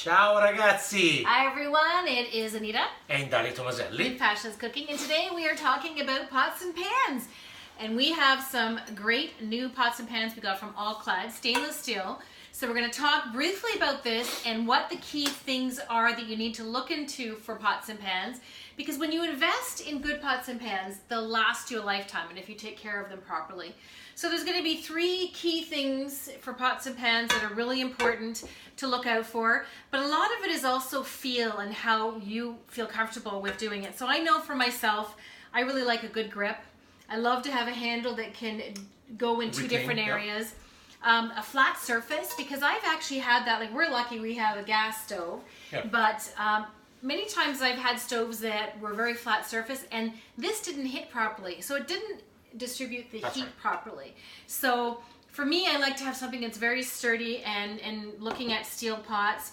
Ciao ragazzi! Hi everyone, it is Anita And Dario Tomaselli. Passion's Cooking, and today we are talking about pots and pans. And we have some great new pots and pans we got from All-Clad, stainless steel. So we're going to talk briefly about this and what the key things are that you need to look into for pots and pans. Because when you invest in good pots and pans, they'll last you a lifetime, and if you take care of them properly. So there's going to be three key things for pots and pans that are really important to look out for. But a lot of it is also feel and how you feel comfortable with doing it. So I know for myself, I really like a good grip. I love to have a handle that can go in two different areas. A flat surface, because I've actually had that. Like, we're lucky we have a gas stove, but many times I've had stoves that were very flat surface, and this didn't hit properly, so it didn't distribute the heat properly. So for me, I like to have something that's very sturdy, and looking at steel pots.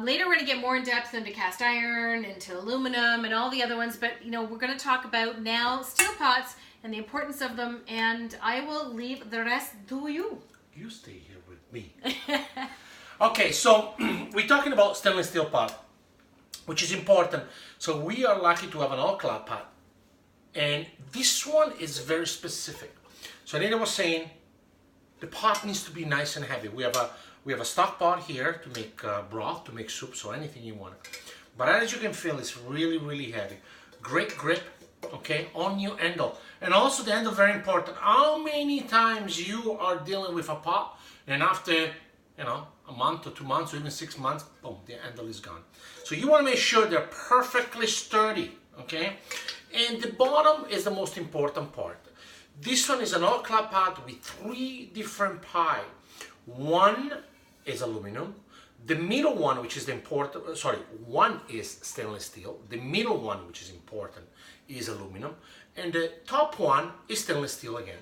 Later we're going to get more in depth into cast iron, into aluminum, and all the other ones, but you know, we're going to talk about now steel pots and the importance of them, and I will leave the rest to you. You stay here with me. Okay, so we're talking about stainless steel pot, which is important. So we are lucky to have an all-clad pot, and this one is very specific. So Anita was saying the pot needs to be nice and heavy. We have a stock pot here to make broth, to make soups, or anything you want. But as you can feel, it's really, really heavy. Great grip, okay, on your handle. And also the handle, very important. How many times you are dealing with a pot, and after, you know, a month or 2 months or even 6 months, boom, the handle is gone. So you want to make sure they're perfectly sturdy, okay? And the bottom is the most important part. This one is an all-clad pot with 3 different pie. One is aluminum. The middle one, which is the important, one is stainless steel. The middle one, which is important, is aluminum. And the top one is stainless steel again.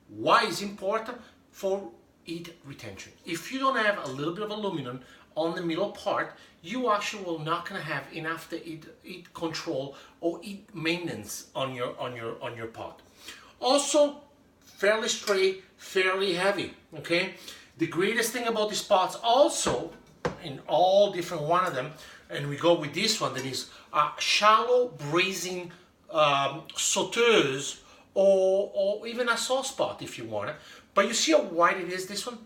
Why is important? For heat retention. If you don't have a little bit of aluminum on the middle part, you actually will not gonna have enough heat control or heat maintenance on your pot. Also, fairly straight, fairly heavy. Okay. The greatest thing about these pots, also in all different one of them, and we go with this one that is a shallow braising sauteuse or even a sauce pot if you want it. But you see how wide it is, this one?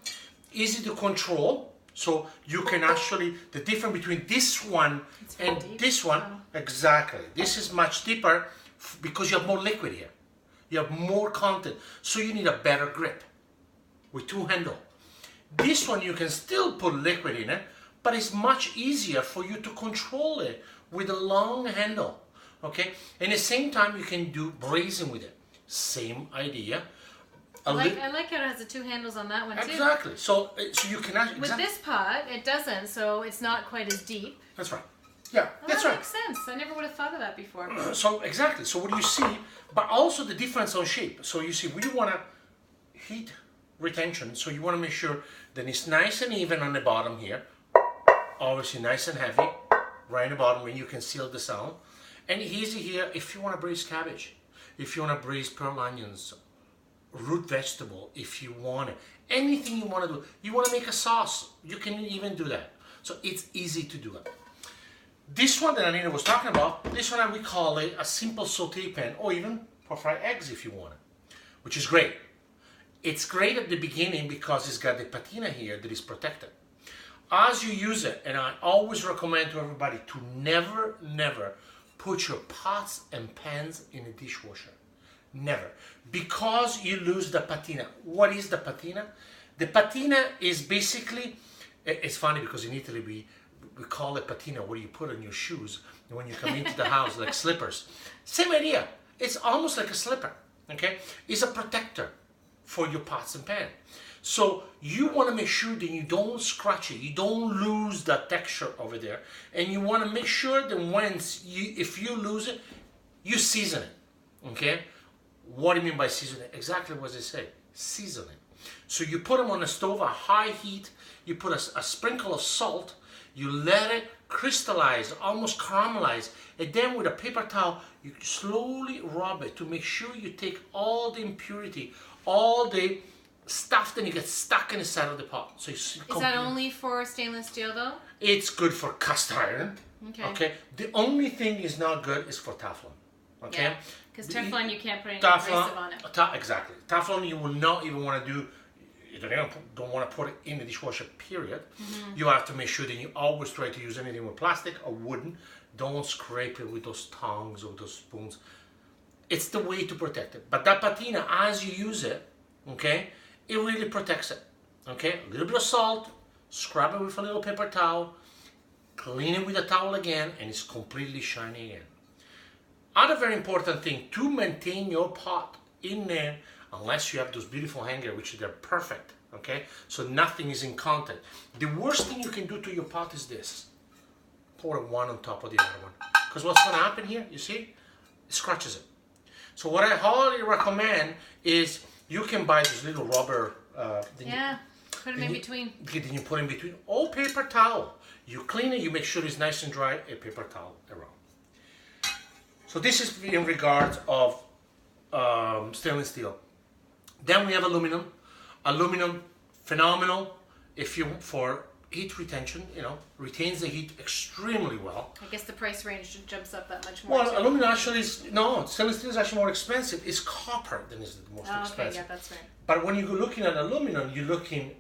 Easy to control. So you can actually, the difference between this one and this one, exactly. This is much deeper because you have more liquid here. You have more content. So you need a better grip with 2 handles. This one you can still put liquid in it, but it's much easier for you to control it with a long handle. Okay, and at the same time you can do braising with it. Same idea. I like how it has the 2 handles on that one too. Exactly. So you can actually. With this pot, it doesn't, so it's not quite as deep. That's right. Yeah, well, that's that right. Makes sense. I never would have thought of that before. So exactly. So what do you see? But also the difference on shape. So you see, we want to heat retention. So you want to make sure that it's nice and even on the bottom here. Obviously nice and heavy, right in the bottom where you can seal the sound. And easy here if you want to braise cabbage, if you want to braise pearl onions, root vegetable, if you want it. Anything you want to do. You want to make a sauce, you can even do that. So it's easy to do it. This one that Anita was talking about, this one we call it a simple saute pan, or even for fried eggs if you want it, which is great. It's great at the beginning because it's got the patina here that is protected. As you use it, and I always recommend to everybody to never put your pots and pans in a dishwasher. Never. Because you lose the patina. What is the patina? The patina is basically, it's funny because in Italy we call it patina, what you put on your shoes when you come into the house, like slippers. Same idea. It's almost like a slipper. Okay? It's a protector for your pots and pans. So you want to make sure that you don't scratch it, you don't lose that texture over there, and you want to make sure that if you lose it, you season it. Okay? What do you mean by season it? Exactly what they say, season it. So you put them on the stove at high heat, you put a sprinkle of salt, you let it crystallize, almost caramelize, and then with a paper towel, you slowly rub it to make sure you take all the impurity, all the stuff, then you get stuck in the side of the pot. So Is that only for stainless steel though? It's good for cast iron. Okay. Okay. The only thing is not good is for Teflon. Okay. Yeah. Because Teflon, you can't put any abrasive on it. Exactly. Teflon, you will not even want to do. You don't want to put it in the dishwasher. Period. You have to make sure that you always try to use anything with plastic or wooden. Don't scrape it with those tongs or those spoons. It's the way to protect it. But that patina, as you use it, okay, it really protects it. Okay, a little bit of salt, scrub it with a little paper towel, clean it with a towel again, and it's completely shiny again. Other very important thing, to maintain your pot in there, unless you have those beautiful hangers, which they're perfect, okay? So nothing is in contact. The worst thing you can do to your pot is this. Pour one on top of the other one. Because what's gonna happen here, you see? It scratches it. So what I highly recommend is you can buy this little rubber. Put them in between. Then you put in between. Or paper towel. You clean it, you make sure it's nice and dry, a paper towel around. So this is in regards of stainless steel. Then we have aluminum. Aluminum, phenomenal if you for heat retention. Retains the heat extremely well. I guess the price range jumps up that much more. Well, aluminum actually is stainless steel is actually more expensive. It's copper that is the most expensive. Okay, yeah, that's right. But when you're looking at aluminum, you're looking.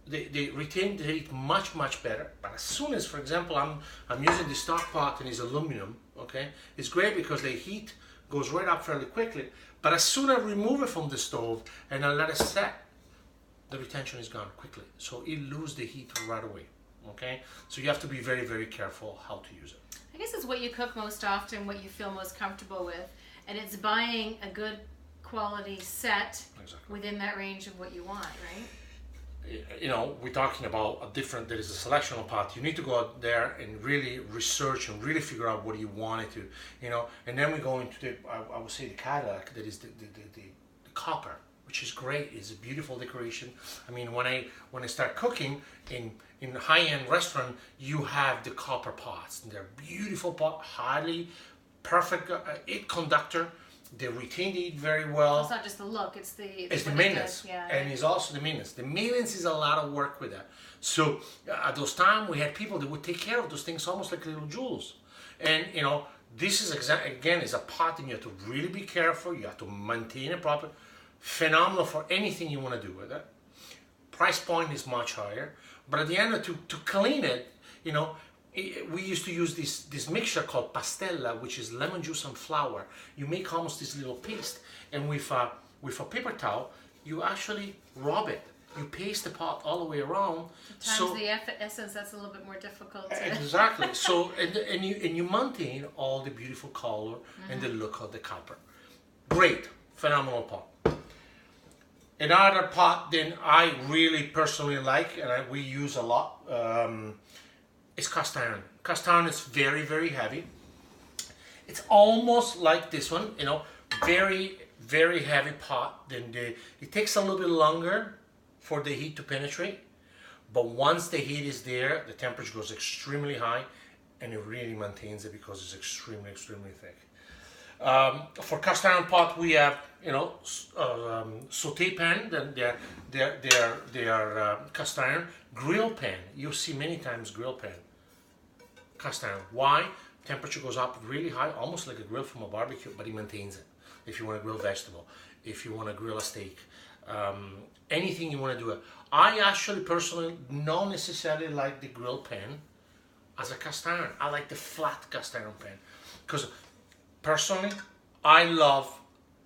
They retain the heat much better. But as soon as, for example, I'm using the stock pot and it's aluminum, okay, it's great because the heat goes right up fairly quickly. But as soon as I remove it from the stove and I let it set, the retention is gone quickly. So it loses the heat right away, okay? So you have to be very careful how to use it. I guess it's what you cook most often, what you feel most comfortable with. And it's buying a good quality set within that range of what you want, right? We're talking about there is a selection of pot. You need to go out there and really research and really figure out what you want it to, and then we go into I would say the Cadillac, that is the copper, which is great. It's a beautiful decoration. I mean, when I start cooking in high-end restaurant, you have the copper pots. And they're beautiful pot, highly perfect heat conductor. They retain the heat very well. It's not just the look; it's the maintenance, and it's also the maintenance. The maintenance is a lot of work with that. So at those times, we had people that would take care of those things almost like little jewels. And this is again is a pot, and you have to really be careful. You have to maintain it properly. Phenomenal for anything you want to do with it. Price point is much higher, but at the end, to clean it, we used to use this mixture called pastella, which is lemon juice and flour. You make almost this little paste, and with a paper towel, you actually rub it. You paste the pot all the way around. Sometimes the essence, that's a little bit more difficult. Exactly. So and you maintain all the beautiful color and the look of the copper. Great, phenomenal pot. Another pot that I really personally like, and we use a lot. It's cast iron. Cast iron is very heavy. It's almost like this one, very heavy pot. Then it takes a little bit longer for the heat to penetrate, but once the heat is there, the temperature goes extremely high, and it really maintains it because it's extremely thick. For cast iron pot, we have saute pan. Then they are cast iron. Grill pan. You see many times grill pan. Cast iron. Why? Temperature goes up really high, almost like a grill from a barbecue, but it maintains it. If you want to grill vegetable, if you want to grill a steak, anything you want to do it. I actually personally not necessarily like the grill pan as a cast iron. I like the flat cast iron pan because personally I love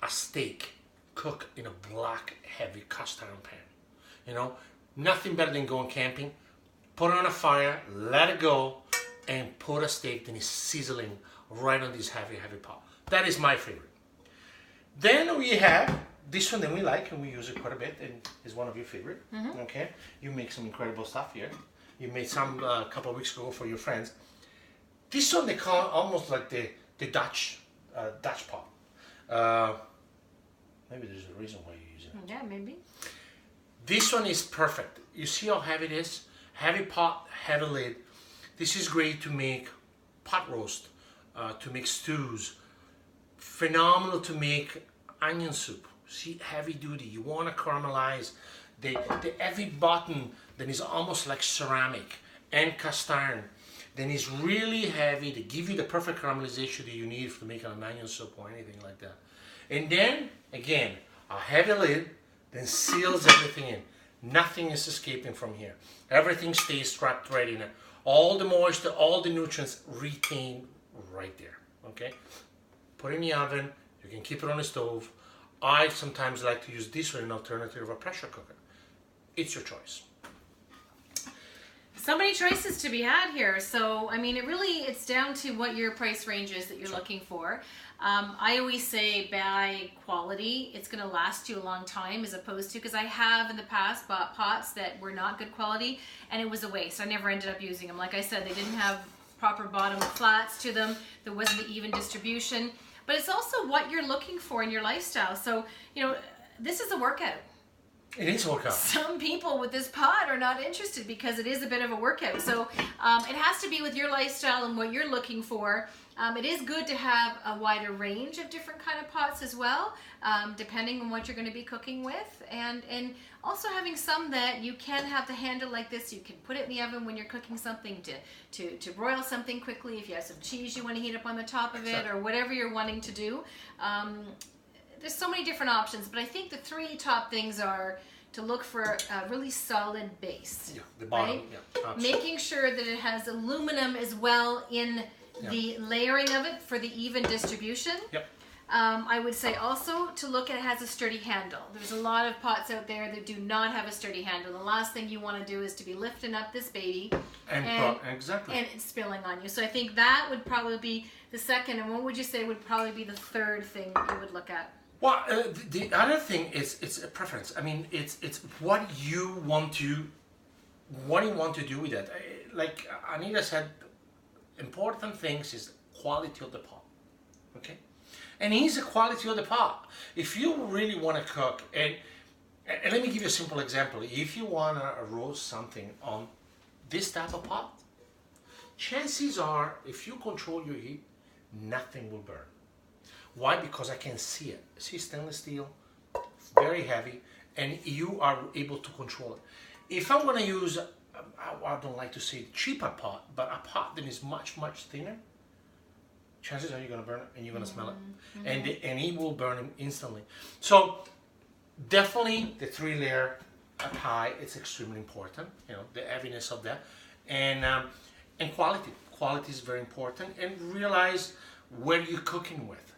a steak cooked in a black heavy cast iron pan. Nothing better than going camping, put it on a fire, let it go, and put a steak that is sizzling right on this heavy pot. That is my favorite. Then we have this one that we like, and we use it quite a bit, and is one of your favorite. Okay, you make some incredible stuff here. You made some a couple of weeks ago for your friends. This one they call almost like the Dutch pot. Maybe there's a reason why you use it. Yeah, maybe. This one is perfect. You see how heavy it is? Heavy pot, heavy lid. This is great to make pot roast, to make stews. Phenomenal to make onion soup. See, heavy duty. You want to caramelize. The heavy bottom then is almost like ceramic and cast iron. Then it's really heavy to give you the perfect caramelization that you need for making an onion soup or anything like that. And then, again, a heavy lid then seals everything in. Nothing is escaping from here. Everything stays trapped right in it. All the moisture, all the nutrients retain right there. Okay? Put it in the oven. You can keep it on the stove. I sometimes like to use this or an alternative of a pressure cooker. It's your choice. So many choices to be had here. So, I mean, it's down to what your price range is that you're looking for. I always say buy quality. It's going to last you a long time, as opposed to, because I have in the past bought pots that were not good quality and it was a waste. I never ended up using them. Like I said, they didn't have proper bottom flats to them. There wasn't the even distribution. But it's also what you're looking for in your lifestyle. So, this is a workout. It is a workout. Some people with this pot are not interested because it is a bit of a workout. So it has to be with your lifestyle and what you're looking for. It is good to have a wider range of different kind of pots as well, depending on what you're going to be cooking with. And also having some that you can have the handle like this. You can put it in the oven when you're cooking something to broil something quickly. If you have some cheese you want to heat up on the top of it, or whatever you're wanting to do. There's so many different options, but I think the three top things are to look for a really solid base. Yeah, the bottom. Right? Yeah, absolutely. Making sure that it has aluminum as well in the layering of it for the even distribution. Yep. I would say also to look at it has a sturdy handle. There's a lot of pots out there that do not have a sturdy handle. The last thing you want to do is to be lifting up this baby exactly. and it's spilling on you. So I think that would probably be the second. And what would you say would probably be the third thing that you would look at? Well, the other thing is it's a preference. I mean, it's what you want to do with it. Like Anita said, important things is quality of the pot. Okay, and here's the quality of the pot. If you really want to cook, and let me give you a simple example. If you want to roast something on this type of pot, chances are, if you control your heat, nothing will burn. Why? Because I can see it. See, stainless steel, very heavy, and you are able to control it. If I'm going to use, I don't like to say cheaper pot, but a pot that is much, much thinner, chances are you're going to burn it and you're going to smell it. Mm-hmm. And it will burn instantly. So definitely the 3-layer pie, it's extremely important, the heaviness of that. And quality. Quality is very important. And realize where you're cooking with.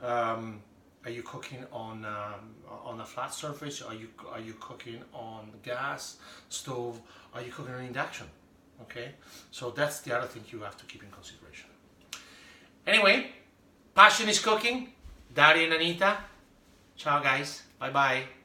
Are you cooking on a flat surface? Are you cooking on gas stove? Are you cooking on induction? Okay, so that's the other thing you have to keep in consideration. Anyway, passion is cooking. Dario and Anita. Ciao, guys. Bye bye.